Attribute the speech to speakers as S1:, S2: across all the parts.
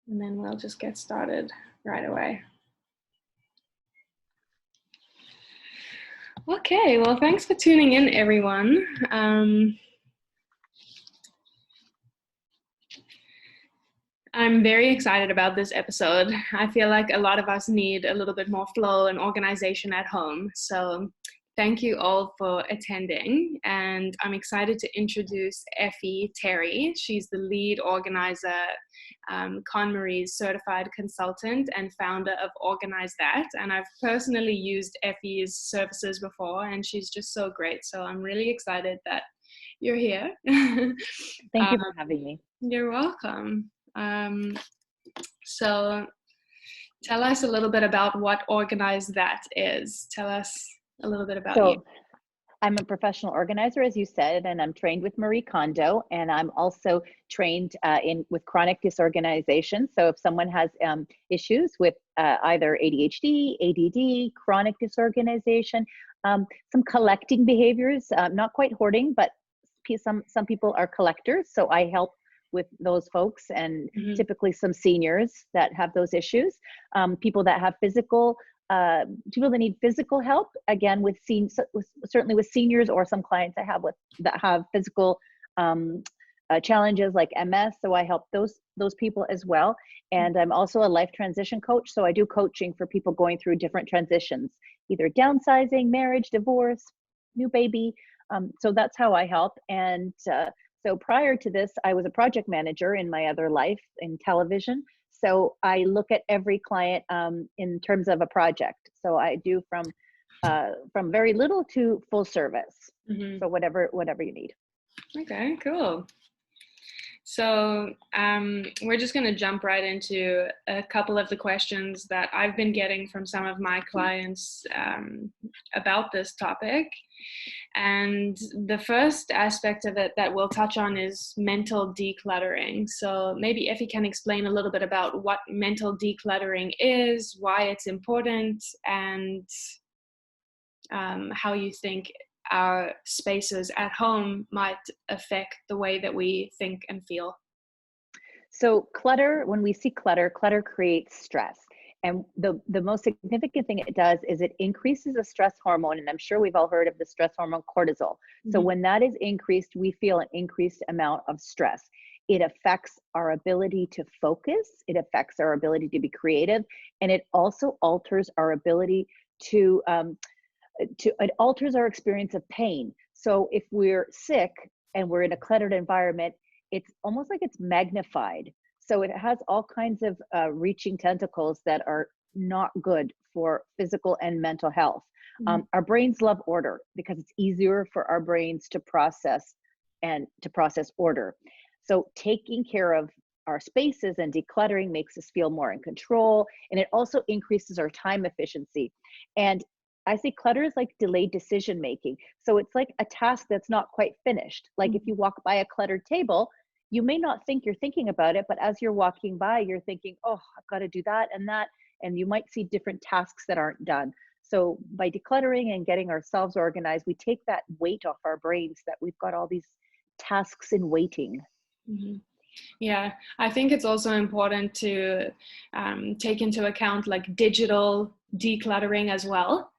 S1: and then we'll just get started right away. Okay, well, thanks for tuning in, everyone. I'm very excited about this episode. I feel like a lot of us need a little bit more flow and organization at home. So thank you all for attending. And I'm excited to introduce Effy Terry. She's the lead organizer, KonMari's certified consultant and founder of Organize That. And I've personally used Effy's services before, and she's just so great. So I'm really excited that you're here.
S2: Thank you for having me.
S1: You're welcome. So tell us a little bit about what Organize That is. Tell us a little bit about you.
S2: I'm a professional organizer, as you said, and I'm trained with Marie Kondo, and I'm also trained with chronic disorganization. So if someone has issues with either ADHD, ADD, chronic disorganization, some collecting behaviors, not quite hoarding, but some people are collectors. So I help with those folks, and typically some seniors that have those issues, people that have people that need physical help, again certainly with seniors, or some clients that have physical challenges like MS. So I help those people as well. And I'm also a life transition coach. So I do coaching for people going through different transitions, either downsizing, marriage, divorce, new baby. So that's how I help. And so prior to this, I was a project manager in my other life in television. So I look at every client in terms of a project. So I do from very little to full service. So whatever you need.
S1: Okay, cool. So we're just going to jump right into a couple of the questions that I've been getting from some of my clients about this topic. And the first aspect of it that we'll touch on is mental decluttering. So maybe Effy can explain a little bit about what mental decluttering is, why it's important, and how you think our spaces at home might affect the way that we think and feel.
S2: So clutter, when we see clutter creates stress. And the most significant thing it does is it increases the stress hormone. And I'm sure we've all heard of the stress hormone cortisol. So when that is increased, we feel an increased amount of stress. It affects our ability to focus. It affects our ability to be creative. And it also alters our ability it alters our experience of pain. So if we're sick and we're in a cluttered environment, it's almost like it's magnified. So it has all kinds of reaching tentacles that are not good for physical and mental health. Our brains love order because it's easier for our brains to process order. So taking care of our spaces and decluttering makes us feel more in control, and it also increases our time efficiency. And I say clutter is like delayed decision making. So it's like a task that's not quite finished. Like if you walk by a cluttered table, you may not think you're thinking about it, but as you're walking by, you're thinking, oh, I've got to do that and that. And you might see different tasks that aren't done. So by decluttering and getting ourselves organized, we take that weight off our brains that we've got all these tasks in waiting.
S1: Yeah, I think it's also important to take into account like digital decluttering as well,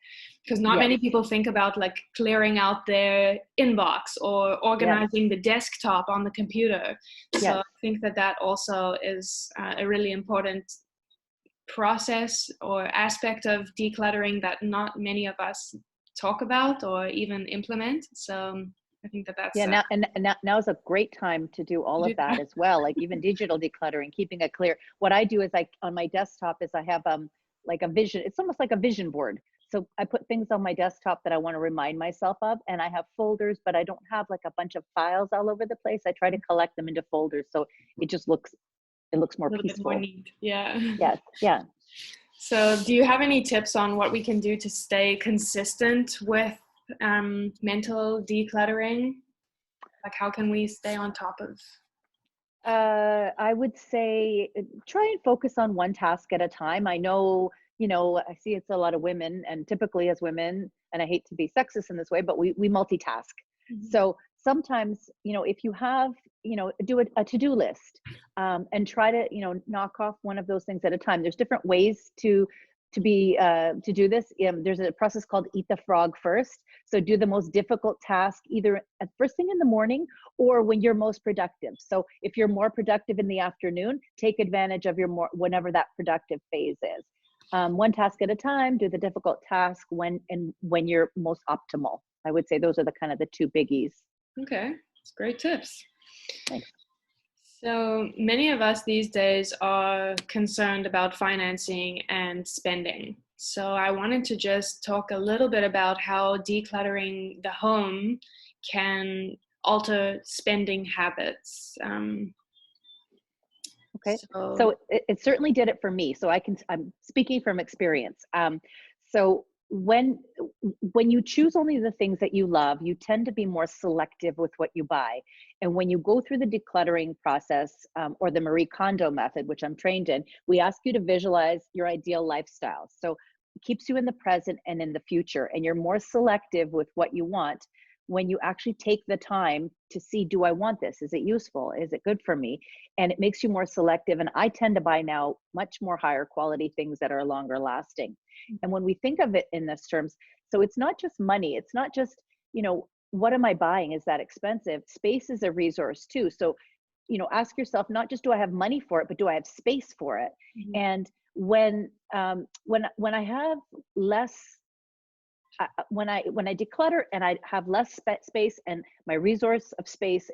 S1: because not many people think about like clearing out their inbox or organizing the desktop on the computer. So I think that also is a really important process or aspect of decluttering that not many of us talk about or even implement. So I think that's
S2: now is a great time to do all of that as well, like even digital decluttering, keeping it clear. What I do is on my desktop is I have like a vision. It's almost like a vision board. So I put things on my desktop that I want to remind myself of, and I have folders, but I don't have like a bunch of files all over the place. I try to collect them into folders, so it just looks more peaceful.
S1: More neat. Yeah.
S2: Yes. Yeah.
S1: So do you have any tips on what we can do to stay consistent with mental decluttering? Like how can we stay on top of?
S2: I would say try and focus on one task at a time. I know, I see it's a lot of women, and typically as women, and I hate to be sexist in this way, but we multitask. So sometimes, if you have, do a to-do list, and try to, knock off one of those things at a time. There's different ways to do this. There's a process called eat the frog first. So do the most difficult task either at first thing in the morning or when you're most productive. So if you're more productive in the afternoon, take advantage of whenever that productive phase is. One task at a time, do the difficult task when you're most optimal. I would say those are the two biggies.
S1: Okay, that's great tips.
S2: Thanks.
S1: So many of us these days are concerned about financing and spending. So I wanted to just talk a little bit about how decluttering the home can alter spending habits.
S2: Okay, so it certainly did it for me. So I'm speaking from experience. So when you choose only the things that you love, you tend to be more selective with what you buy. And when you go through the decluttering process, or the Marie Kondo method, which I'm trained in, we ask you to visualize your ideal lifestyle. So it keeps you in the present and in the future, and you're more selective with what you want when you actually take the time to see, do I want this? Is it useful? Is it good for me? And it makes you more selective. And I tend to buy now much more higher quality things that are longer lasting. And when we think of it in this terms, so it's not just money. It's not just, what am I buying? Is that expensive? Space is a resource too. So, ask yourself, not just do I have money for it, but do I have space for it? Mm-hmm. And when I have less, when I declutter and I have less space and my resource of space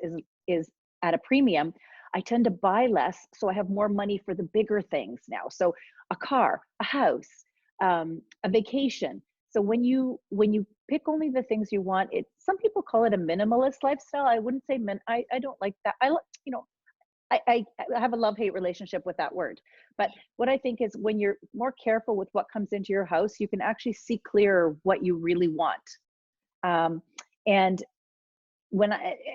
S2: is at a premium, I tend to buy less, so I have more money for the bigger things now. So a car, a house, a vacation. So when you pick only the things you want, some people call it a minimalist lifestyle. I wouldn't say I don't like that. I have a love-hate relationship with that word. But what I think is when you're more careful with what comes into your house, you can actually see clearer what you really want. And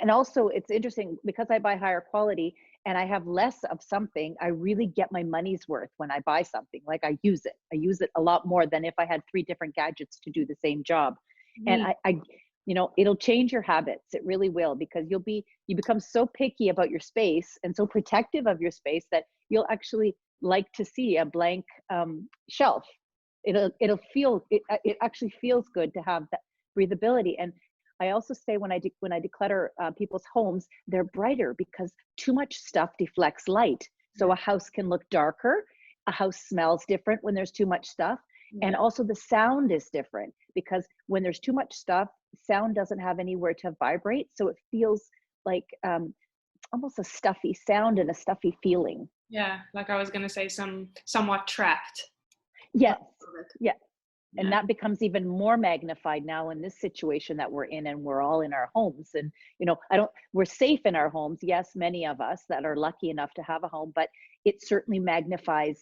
S2: also it's interesting because I buy higher quality and I have less of something, I really get my money's worth when I buy something. Like I use it a lot more than if I had 3 different gadgets to do the same job. Mm-hmm. And it'll change your habits. It really will, because you become so picky about your space and so protective of your space that you'll actually like to see a blank shelf. It actually feels good to have that breathability. And I also say when I declutter people's homes, they're brighter because too much stuff deflects light. So a house can look darker. A house smells different when there's too much stuff. Yeah. And also the sound is different because when there's too much stuff, sound doesn't have anywhere to vibrate. So it feels like almost a stuffy sound and a stuffy feeling.
S1: Yeah, like I was going to say somewhat trapped.
S2: Yes, yeah. And that becomes even more magnified now in this situation that we're in, and we're all in our homes. And, we're safe in our homes. Yes, many of us that are lucky enough to have a home, but it certainly magnifies,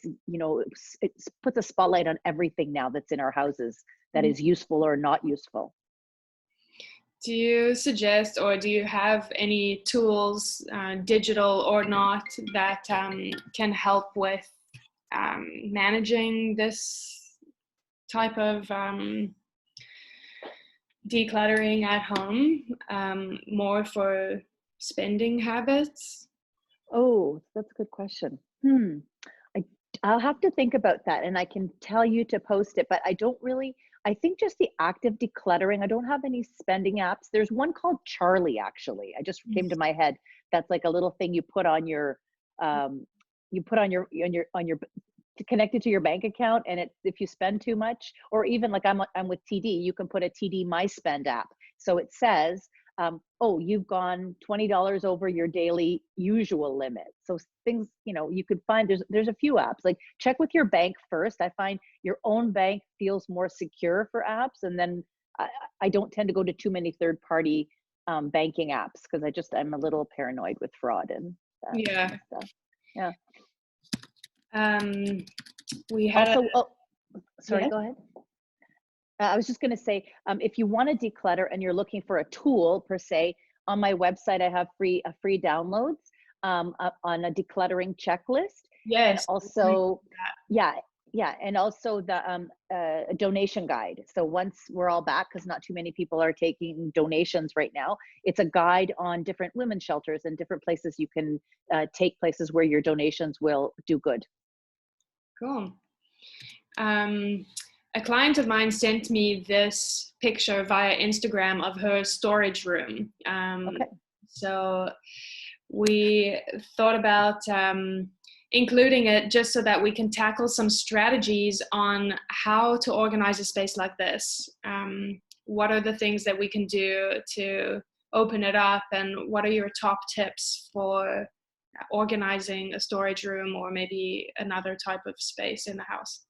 S2: it puts a spotlight on everything now that's in our houses that is useful or not useful.
S1: Do you suggest, or do you have any tools, digital or not, that can help with managing this type of decluttering at home, more for spending habits?
S2: Oh, that's a good question. I'll have to think about that, and I can tell you to post it, but I think just the active decluttering. I don't have any spending apps. There's one called Charlie, actually. I just came to my head. That's like a little thing you put on your connected to your bank account, and if you spend too much, or even like I'm with TD, you can put a TD My Spend app. So it says, you've gone $20 over your daily usual limit. So things, you could find there's a few apps. Like check with your bank first. I find your own bank feels more secure for apps, and then I don't tend to go to too many third-party banking apps because I'm a little paranoid with fraud and that kind of stuff. Yeah.
S1: We had
S2: also, go ahead. I was just going to say, if you want to declutter and you're looking for a tool per se, on my website I have free downloads on a decluttering checklist.
S1: Yes.
S2: And also, Yeah, and also the donation guide. So once we're all back, because not too many people are taking donations right now, it's a guide on different women's shelters and different places you can take, places where your donations will do good.
S1: Cool. A client of mine sent me this picture via Instagram of her storage room.
S2: Okay.
S1: So we thought about including it just so that we can tackle some strategies on how to organize a space like this. What are the things that we can do to open it up, and what are your top tips for organizing a storage room or maybe another type of space in the house?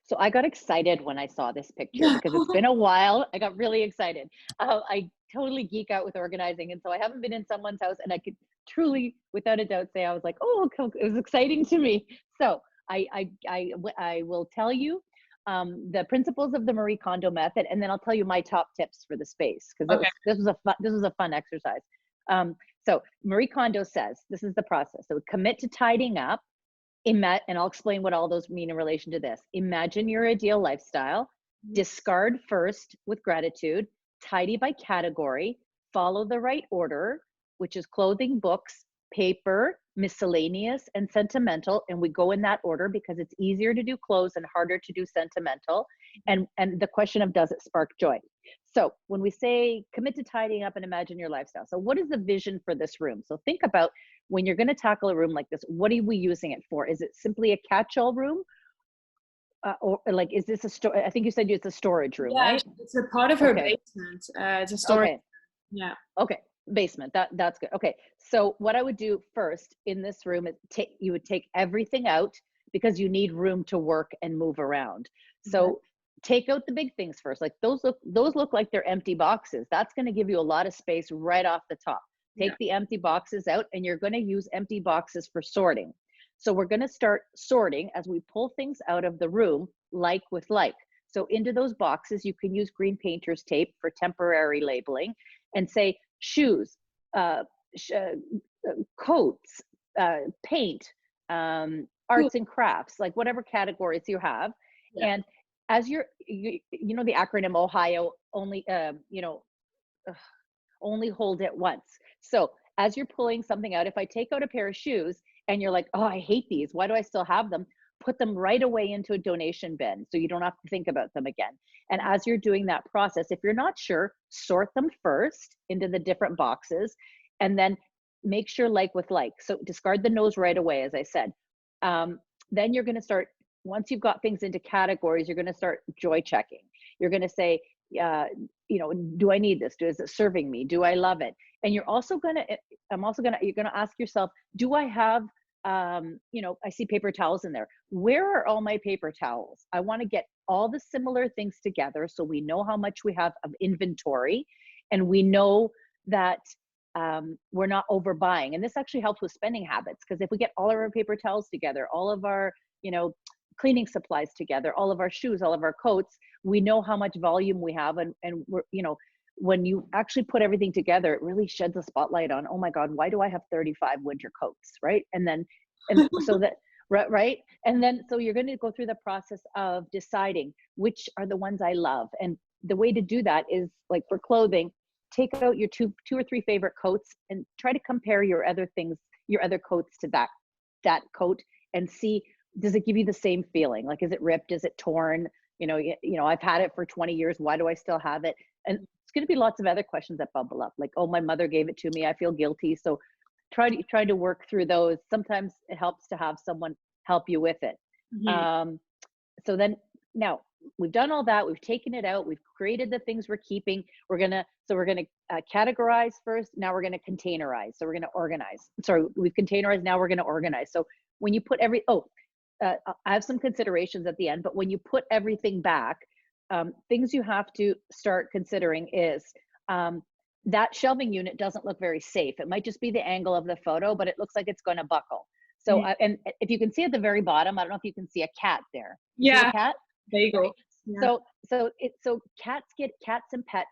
S2: So I got excited when I saw this picture because it's been a while. I got really excited. I totally geek out with organizing. And so I haven't been in someone's house, and I could truly, without a doubt, say I was like, oh, it was exciting to me. So I will tell you the principles of the Marie Kondo method, and then I'll tell you my top tips for the space, because
S1: Okay.
S2: this was a fun exercise. So Marie Kondo says, this is the process. So commit to tidying up. And I'll explain what all those mean in relation to this. Imagine your ideal lifestyle, discard first with gratitude, tidy by category, follow the right order, which is clothing, books, paper, miscellaneous, and sentimental. And we go in that order because it's easier to do clothes and harder to do sentimental. And the question of, does it spark joy? So when we say commit to tidying up and imagine your lifestyle. So what is the vision for this room? So think about, when you're going to tackle a room like this, what are we using it for? Is it simply a catch-all room? Or like, is this I think you said it's a storage room,
S1: Yeah,
S2: right?
S1: it's a part of her
S2: Okay.
S1: basement. It's a storage.
S2: Okay.
S1: Yeah.
S2: Okay. Basement. That's good. Okay. So what I would do first in this room is you would take everything out, because you need room to work and move around. So take out the big things first. Like those look like they're empty boxes. That's going to give you a lot of space right off the top. Take the empty boxes out, and you're going to use empty boxes for sorting. So we're going to start sorting as we pull things out of the room, like with like. So into those boxes, you can use green painter's tape for temporary labeling, and say shoes, coats, paint, arts and crafts, like whatever categories you have. And as you know the acronym Ohio, only only hold it once. So as you're pulling something out, if I take out a pair of shoes and you're like, oh, I hate these, why do I still have them? Put them right away into a donation bin so you don't have to think about them again. And as you're doing that process, if you're not sure, sort them first into the different boxes, and then make sure like with like. So discard the nose right away, as I said. Then you're going to start, once you've got things into categories, you're going to start joy checking. You're going to say, do I need this? Is it serving me? Do I love it? And you're also going to ask yourself, do I have, I see paper towels in there. Where are all my paper towels? I want to get all the similar things together so we know how much we have of inventory, and we know that we're not overbuying. And this actually helps with spending habits, because if we get all of our paper towels together, all of our, cleaning supplies together, all of our shoes, all of our coats, we know how much volume we have. And we're, when you actually put everything together, it really sheds a spotlight on, oh my God, why do I have 35 winter coats, right? And so that, right? And then, so you're going to go through the process of deciding which are the ones I love. And the way to do that is, like for clothing, take out your two or three favorite coats and try to compare your other coats to that coat, and see, does it give you the same feeling? Like, is it ripped? Is it torn? I've had it for 20 years. Why do I still have it? And it's going to be lots of other questions that bubble up, like, oh, my mother gave it to me, I feel guilty. So try to work through those. Sometimes it helps to have someone help you with it. So then, now we've done all that, we've taken it out, we've created the things we're keeping. We're gonna categorize first. Now we're gonna containerize. So we're gonna organize. Sorry, we've containerized. Now we're gonna organize. So when you put I have some considerations at the end, but when you put everything back, things you have to start considering is that shelving unit doesn't look very safe. It might just be the angle of the photo, but it looks like it's going to buckle. So, and if you can see at the very bottom, I don't know if you can see a cat there. See the cat?
S1: There you go.
S2: Right? Yeah. So cats and pets.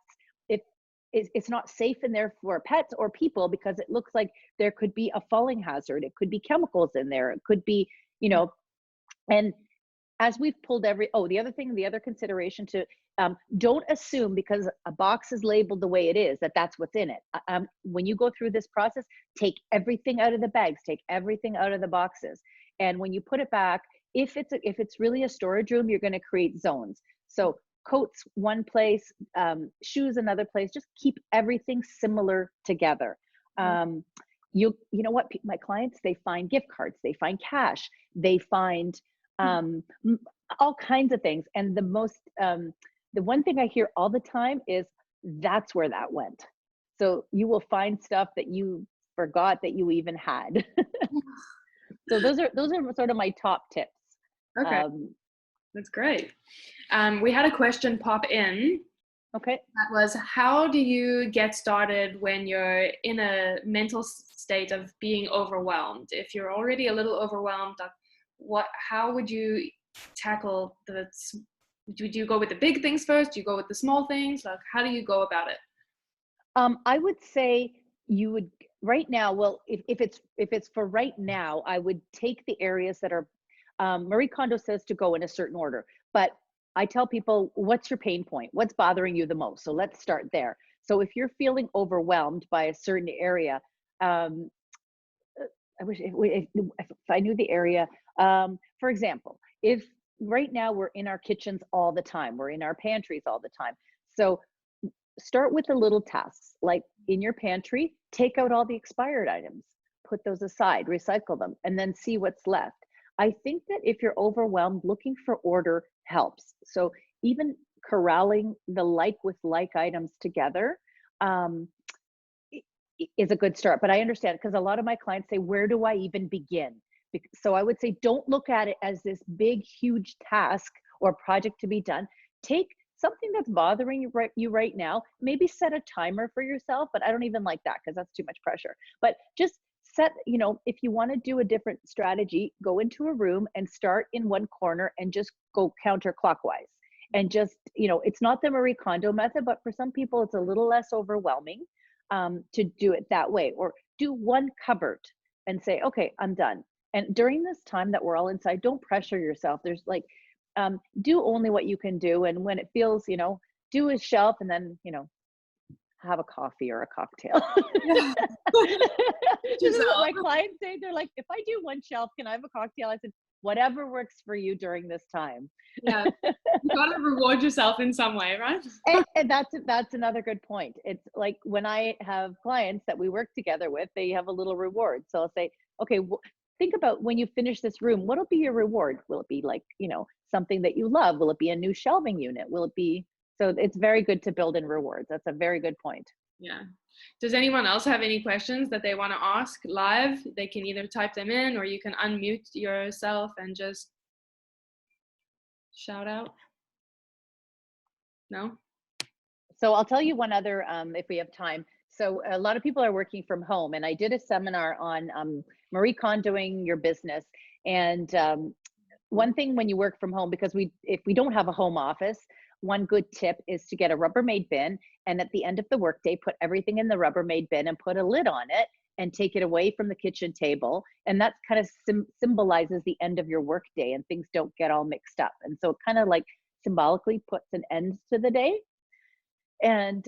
S2: It's not safe in there for pets or people, because it looks like there could be a falling hazard. It could be chemicals in there. It could be, and as we've pulled the other thing, the other consideration to, don't assume because a box is labeled the way it is that that's what's in it. When you go through this process, take everything out of the bags, take everything out of the boxes. And when you put it back, if it's really a storage room, you're going to create zones. So coats one place, shoes another place, just keep everything similar together. You know what, my clients, they find gift cards, they find cash, they find all kinds of things. And the one thing I hear all the time is that's where that went. So you will find stuff that you forgot that you even had. So those are sort of my top tips.
S1: Okay, that's great. We had a question pop in.
S2: Okay.
S1: That was, how do you get started when you're in a mental state of being overwhelmed? If you're already a little overwhelmed, how would you tackle would you go with the big things first? Do you go with the small things? Like, how do you go about it?
S2: I would say you would right now. Well, if it's for right now, I would take the areas that are, Marie Kondo says to go in a certain order, but I tell people, what's your pain point? What's bothering you the most? So let's start there. So if you're feeling overwhelmed by a certain area, I wish if I knew the area. For example, if right now we're in our kitchens all the time, we're in our pantries all the time. So start with the little tasks, like in your pantry, take out all the expired items, put those aside, recycle them, and then see what's left. I think that if you're overwhelmed, looking for order helps. So even corralling the like with like items together is a good start. But I understand, because a lot of my clients say, where do I even begin? So I would say, don't look at it as this big, huge task or project to be done. Take something that's bothering you right now, maybe set a timer for yourself, but I don't even like that because that's too much pressure. But just set, if you want to do a different strategy, go into a room and start in one corner and just go counterclockwise. And just, it's not the Marie Kondo method, but for some people, it's a little less overwhelming to do it that way. Or do one cupboard and say, okay, I'm done. And during this time that we're all inside, don't pressure yourself. There's like, do only what you can do. And when it feels, do a shelf and then, have a coffee or a cocktail. This is what my clients say. They're like, if I do one shelf, can I have a cocktail? I said, whatever works for you during this time.
S1: Yeah, you gotta reward yourself in some way, right?
S2: And that's another good point. It's like when I have clients that we work together with, they have a little reward. So I'll say, okay, think about when you finish this room, what'll be your reward? Will it be like, something that you love? Will it be a new shelving unit? Will it be, so it's very good to build in rewards. That's a very good point.
S1: Yeah. Does anyone else have any questions that they want to ask live? They can either type them in or you can unmute yourself and just shout out. No?
S2: So I'll tell you one other, if we have time. So a lot of people are working from home, and I did a seminar on Marie Kondoing your business. And one thing when you work from home, because if we don't have a home office, one good tip is to get a Rubbermaid bin, and at the end of the workday, put everything in the Rubbermaid bin and put a lid on it and take it away from the kitchen table. And that kind of symbolizes the end of your workday and things don't get all mixed up. And so it kind of like symbolically puts an end to the day. And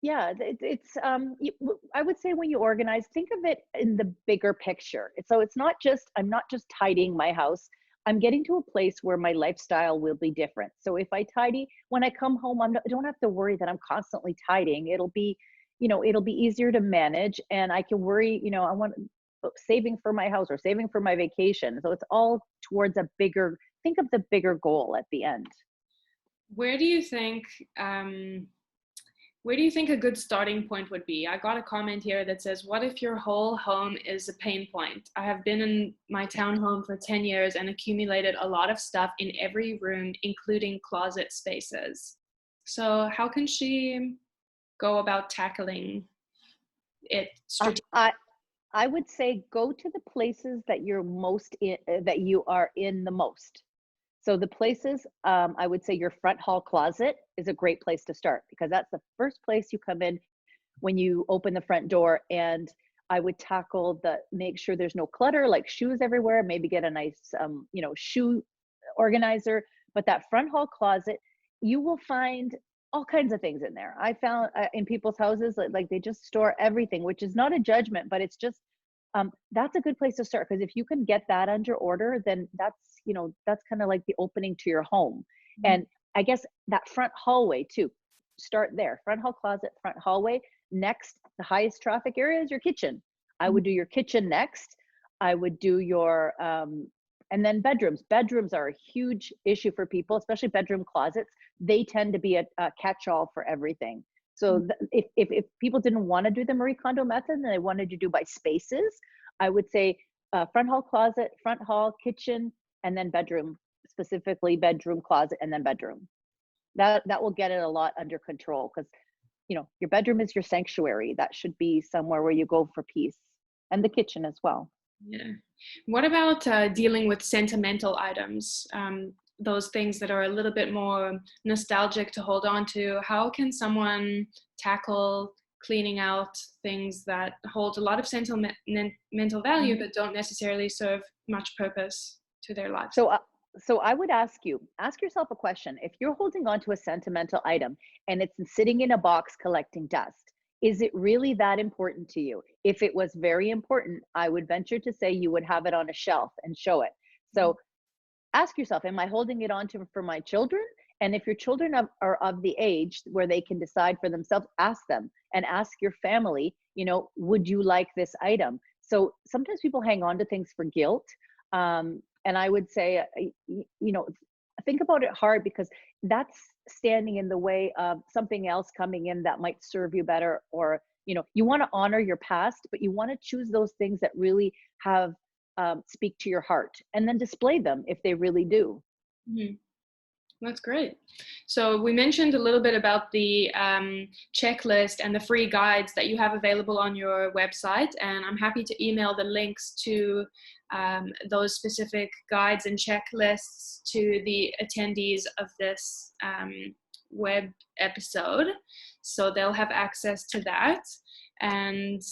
S2: yeah, it's I would say when you organize, think of it in the bigger picture. So it's not just, I'm not just tidying my house. I'm getting to a place where my lifestyle will be different. So if I tidy, when I come home, I don't have to worry that I'm constantly tidying. It'll be easier to manage, and I can worry, I want saving for my house or saving for my vacation. So it's all towards a bigger, think of the bigger goal at the end.
S1: Where do you think a good starting point would be? I got a comment here that says, what if your whole home is a pain point? I have been in my townhome for 10 years and accumulated a lot of stuff in every room, including closet spaces. So how can she go about tackling it strategically?
S2: I would say go to the places that you're most in, that you are in the most. So the places, I would say your front hall closet is a great place to start, because that's the first place you come in when you open the front door. And I would tackle make sure there's no clutter, like shoes everywhere, maybe get a nice, shoe organizer, but that front hall closet, you will find all kinds of things in there. I found in people's houses, like they just store everything, which is not a judgment, but it's just, that's a good place to start. Because if you can get that under order, then that's, you know, that's kind of like the opening to your home. And I guess that front hallway too, start there. Front hall closet, front hallway. Next, the highest traffic area is your kitchen. I would do your kitchen next. I would do your, and then bedrooms. Bedrooms are a huge issue for people, especially bedroom closets. They tend to be a catch-all for everything. So if people didn't want to do the Marie Kondo method and they wanted to do by spaces, I would say front hall closet, front hall, kitchen, and then bedroom, specifically bedroom, closet, and then bedroom. That will get it a lot under control, because, you know, your bedroom is your sanctuary. That should be somewhere where you go for peace, and the kitchen as well.
S1: Yeah. What about dealing with sentimental items? Those things that are a little bit more nostalgic to hold on to. How can someone tackle cleaning out things that hold a lot of sentimental value but don't necessarily serve much purpose to their lives?
S2: So I would ask yourself a question. If you're holding on to a sentimental item and it's sitting in a box collecting dust, is it really that important to you? If it was very important, I would venture to say you would have it on a shelf and show it. So ask yourself, am I holding it on to for my children? And if your children are of the age where they can decide for themselves, ask them, and ask your family, you know, would you like this item? So sometimes people hang on to things for guilt. And I would say, you know, think about it hard, because that's standing in the way of something else coming in that might serve you better. Or, you know, you want to honor your past, but you want to choose those things that really have speak to your heart, and then display them if they really do.
S1: That's great. So we mentioned a little bit about the checklist and the free guides that you have available on your website, and I'm happy to email the links to those specific guides and checklists to the attendees of this web episode, so they'll have access to that. And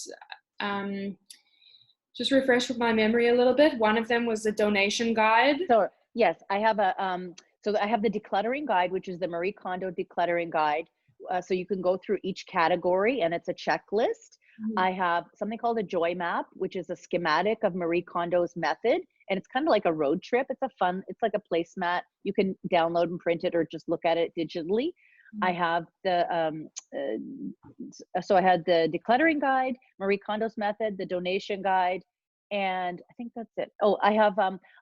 S1: just refresh with my memory a little bit. One of them was the donation guide.
S2: So yes, I have I have the decluttering guide, which is the Marie Kondo decluttering guide. So you can go through each category and it's a checklist. I have something called a joy map, which is a schematic of Marie Kondo's method. And it's kind of like a road trip. It's like a placemat. You can download and print it or just look at it digitally. I have so I had the decluttering guide, Marie Kondo's method, the donation guide, and I think that's it. Oh, I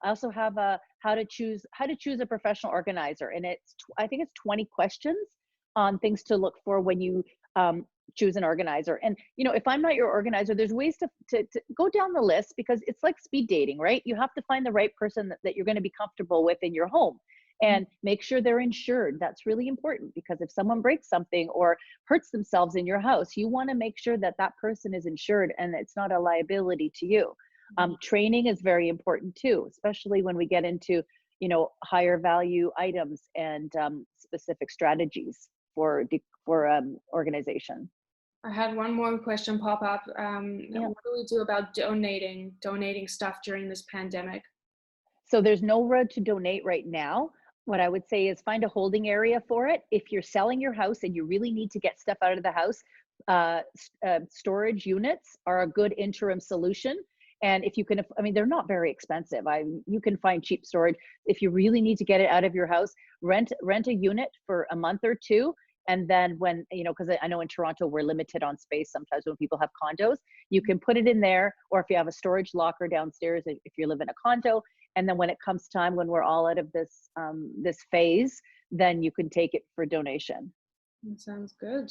S2: also have how to choose a professional organizer, and I think it's 20 questions on things to look for when you choose an organizer. And you know, if I'm not your organizer, there's ways to go down the list, because it's like speed dating, right? You have to find the right person that you're going to be comfortable with in your home. And make sure they're insured. That's really important, because if someone breaks something or hurts themselves in your house, you want to make sure that that person is insured and it's not a liability to you. Training is very important too, especially when we get into, you know, higher value items and specific strategies for organization.
S1: I had one more question pop up. What do we do about donating stuff during this pandemic?
S2: So there's no road to donate right now. What I would say is find a holding area for it. If you're selling your house and you really need to get stuff out of the house, storage units are a good interim solution. And if you can, I mean, they're not very expensive. You can find cheap storage. If you really need to get it out of your house, rent a unit for a month or two. And then when, you know, because I know in Toronto, we're limited on space sometimes when people have condos, you can put it in there. Or if you have a storage locker downstairs, if you live in a condo, and then when it comes time, when we're all out of this this phase, then you can take it for donation.
S1: That sounds good.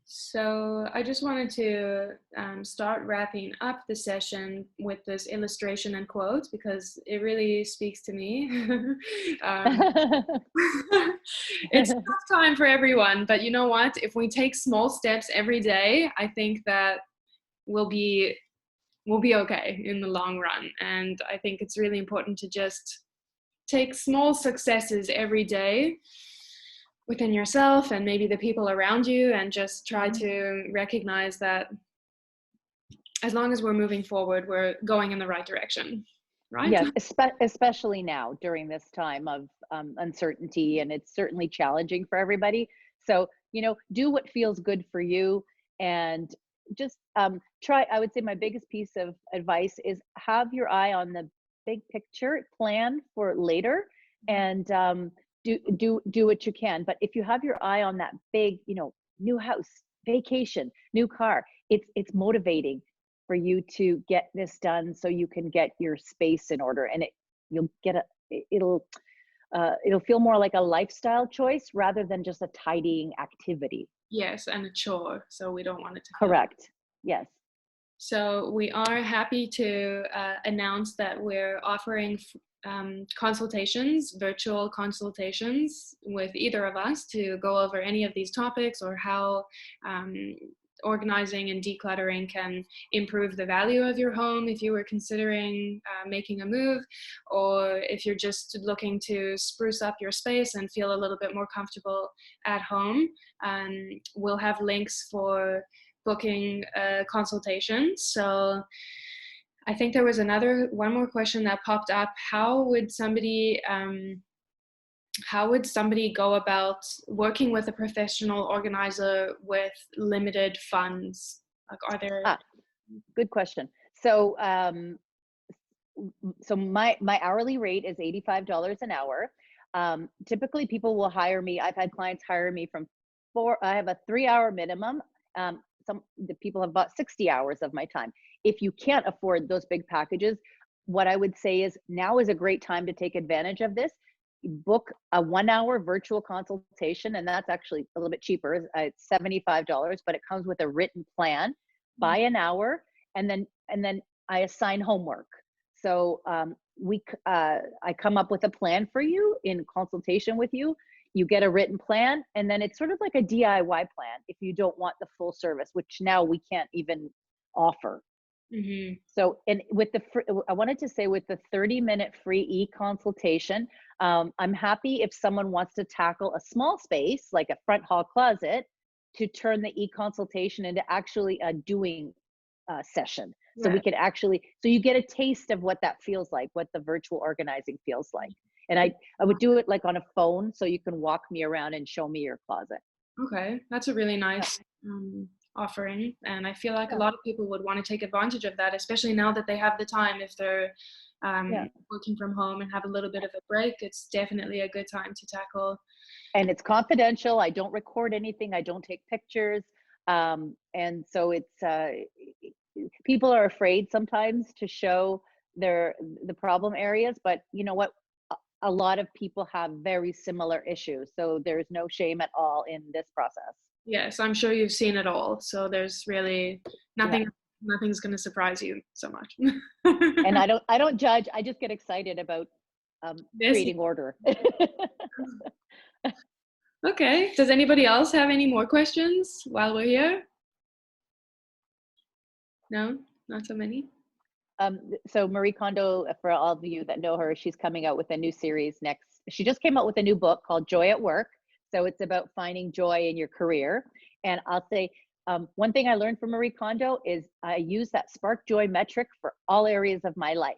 S1: So I just wanted to start wrapping up the session with this illustration and quote, because it really speaks to me. It's a tough time for everyone, but you know what? If we take small steps every day, I think that we'll be okay in the long run. And I think it's really important to just take small successes every day within yourself and maybe the people around you, and just try to recognize that as long as we're moving forward, we're going in the right direction. right?
S2: Yes, especially now during this time of uncertainty, and it's certainly challenging for everybody. So, do what feels good for you, and just try. I would say my biggest piece of advice is have your eye on the big picture, plan for later, and do what you can. But if you have your eye on that big, new house, vacation, new car, it's motivating for you to get this done so you can get your space in order, and it'll feel more like a lifestyle choice rather than just a tidying activity.
S1: Yes, and a chore, so we don't want it to feel.
S2: Correct. Yes.
S1: So we are happy to announce that we're offering consultations, virtual consultations with either of us to go over any of these topics, or how organizing and decluttering can improve the value of your home if you were considering making a move, or if you're just looking to spruce up your space and feel a little bit more comfortable at home. We'll have links for booking consultations. So I think there was one more question that popped up. How would somebody go about working with a professional organizer with limited funds? Like, are there?
S2: Good question. So, my hourly rate is $85 an hour. Typically, people will hire me. I've had clients hire me I have a 3-hour minimum. The people have bought 60 hours of my time. If you can't afford those big packages, what I would say is now is a great time to take advantage of this. Book a 1-hour virtual consultation, and that's actually a little bit cheaper. It's $75, but it comes with a written plan by an hour, and then I assign homework. So I come up with a plan for you in consultation with you. You get a written plan, and then it's sort of like a DIY plan if you don't want the full service, which now we can't even offer.
S1: Mm-hmm.
S2: So, and I wanted to say with the 30-minute free e-consultation, I'm happy if someone wants to tackle a small space like a front hall closet to turn the e-consultation into actually a doing session. So we can so you get a taste of what that feels like, what the virtual organizing feels like. And I would do it like on a phone, so you can walk me around and show me your closet.
S1: Okay, that's a really nice offering, and I feel like a lot of people would want to take advantage of that, especially now that they have the time. If they're working from home and have a little bit of a break, it's definitely a good time to tackle.
S2: And it's confidential. I don't record anything. I don't take pictures. And so it's people are afraid sometimes to show the problem areas, but you know what? A lot of people have very similar issues. So there's no shame at all in this process.
S1: Yes, I'm sure you've seen it all. So there's really nothing's going to surprise you so much.
S2: And I don't judge. I just get excited about creating order.
S1: Okay. Does anybody else have any more questions while we're here? No, not so many.
S2: So Marie Kondo, for all of you that know her, she's coming out with a new series next. She just came out with a new book called Joy at Work. So it's about finding joy in your career. And I'll say, one thing I learned from Marie Kondo is I use that spark joy metric for all areas of my life.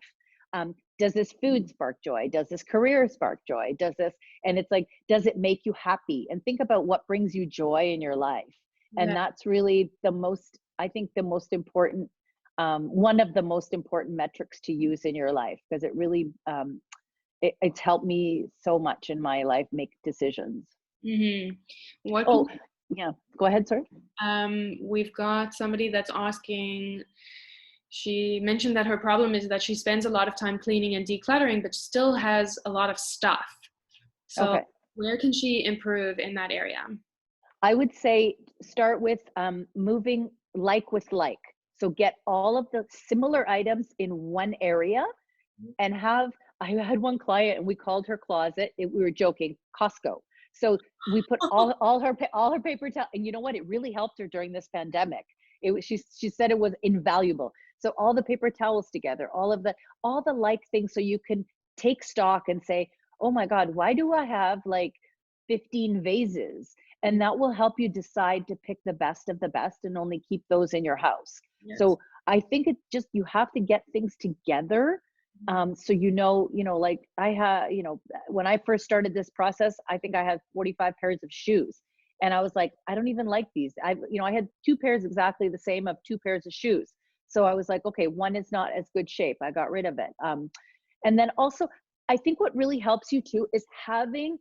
S2: Does this food spark joy? Does this career spark joy? And it's like, does it make you happy? And think about what brings you joy in your life. And that's really the most important, one of the most important metrics to use in your life, because it really, it's helped me so much in my life make decisions.
S1: Mm-hmm.
S2: Yeah, go ahead, sir.
S1: We've got somebody that's asking, she mentioned that her problem is that she spends a lot of time cleaning and decluttering, but still has a lot of stuff. So where can she improve in that area?
S2: I would say start with moving like with like. So get all of the similar items in one area, and I had one client and we called her closet, we were joking, Costco. So we put all her paper towel, and you know what? It really helped her during this pandemic. She said it was invaluable. So all the paper towels together, all the like things, so you can take stock and say, oh my God, why do I have like 15 vases? And that will help you decide to pick the best of the best and only keep those in your house. Yes. So I think it's just, you have to get things together So, like I had, when I first started this process, I think I had 45 pairs of shoes. And I was like, I don't even like these. I had 2 pairs exactly the same of 2 pairs of shoes. So I was like, okay, one is not as good shape. I got rid of it. And then also, I think what really helps you too is having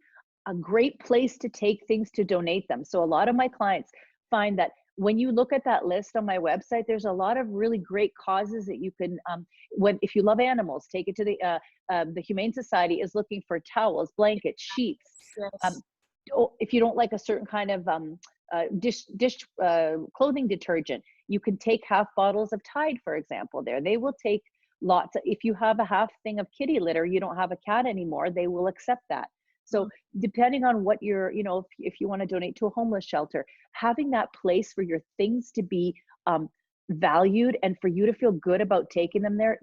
S2: a great place to take things to donate them. So a lot of my clients find that when you look at that list on my website, there's a lot of really great causes that you can, if you love animals, take it to the Humane Society is looking for towels, blankets, sheets.
S1: Yes.
S2: If you don't like a certain kind of clothing detergent, you can take half bottles of Tide, for example. They will take lots. If you have a half thing of kitty litter, you don't have a cat anymore, they will accept that. So depending on what if you want to donate to a homeless shelter, having that place for your things to be valued and for you to feel good about taking them there,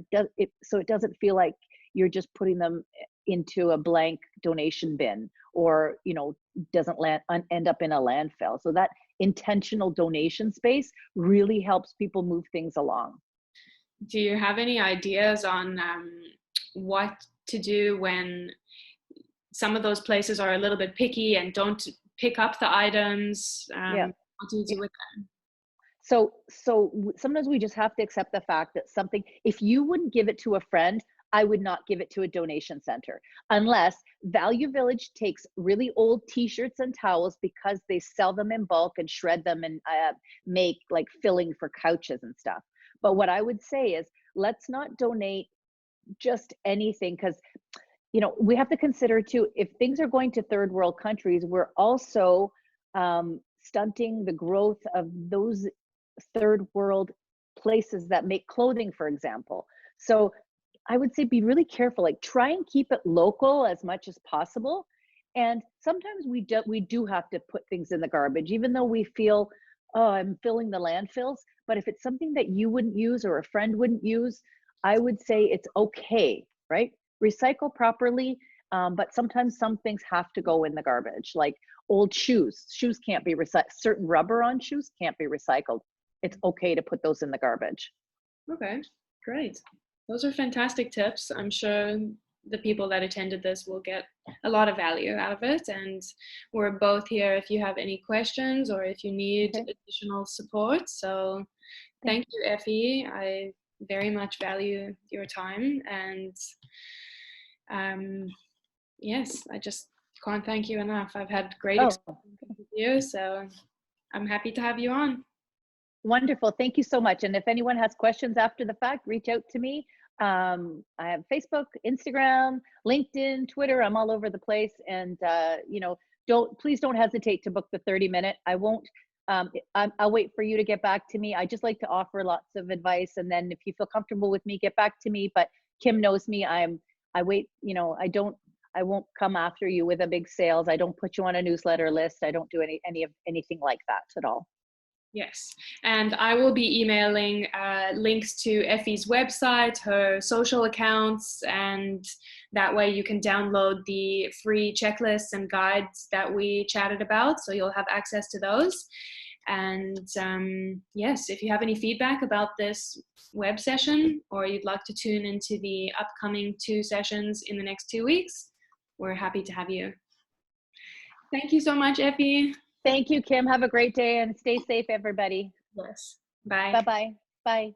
S2: so it doesn't feel like you're just putting them into a blank donation bin, or doesn't end up in a landfill. So that intentional donation space really helps people move things along.
S1: Do you have any ideas on what to do when some of those places are a little bit picky and don't pick up the items?
S2: Yeah.
S1: What do you do with them?
S2: So sometimes we just have to accept the fact that something, if you wouldn't give it to a friend, I would not give it to a donation center, unless Value Village takes really old t-shirts and towels because they sell them in bulk and shred them and make like filling for couches and stuff. But what I would say is, let's not donate just anything, because we have to consider too, if things are going to third world countries, we're also stunting the growth of those third world places that make clothing, for example. So I would say be really careful, like try and keep it local as much as possible. And sometimes we do have to put things in the garbage, even though we feel, oh, I'm filling the landfills. But if it's something that you wouldn't use or a friend wouldn't use, I would say it's okay, right? Recycle properly, but sometimes some things have to go in the garbage, like old shoes. Shoes can't be recycled. Certain rubber on shoes can't be recycled. It's okay to put those in the garbage.
S1: Okay, great. Those are fantastic tips. I'm sure the people that attended this will get a lot of value out of it. And we're both here if you have any questions or if you need additional support. So thank you, Effy. I very much value your time. And yes, I just can't thank you enough. I've had great experience with you, so I'm happy to have you on.
S2: Wonderful. Thank you so much. And if anyone has questions after the fact, reach out to me. I have Facebook, Instagram, LinkedIn, Twitter. I'm all over the place. And, please don't hesitate to book the 30-minute. I won't, I'll wait for you to get back to me. I just like to offer lots of advice. And then if you feel comfortable with me, get back to me. But Kim knows me. I wait, I won't come after you with a big sales. I don't put you on a newsletter list. I don't do anything like that at all.
S1: Yes, and I will be emailing links to Effy's website, her social accounts, and that way you can download the free checklists and guides that we chatted about, so you'll have access to those. And yes, if you have any feedback about this web session, or you'd like to tune into the upcoming 2 sessions in the next 2 weeks, we're happy to have you. Thank you so much, Effy.
S2: Thank you, Kim. Have a great day and stay safe, everybody.
S1: Yes. Bye.
S2: Bye-bye. Bye.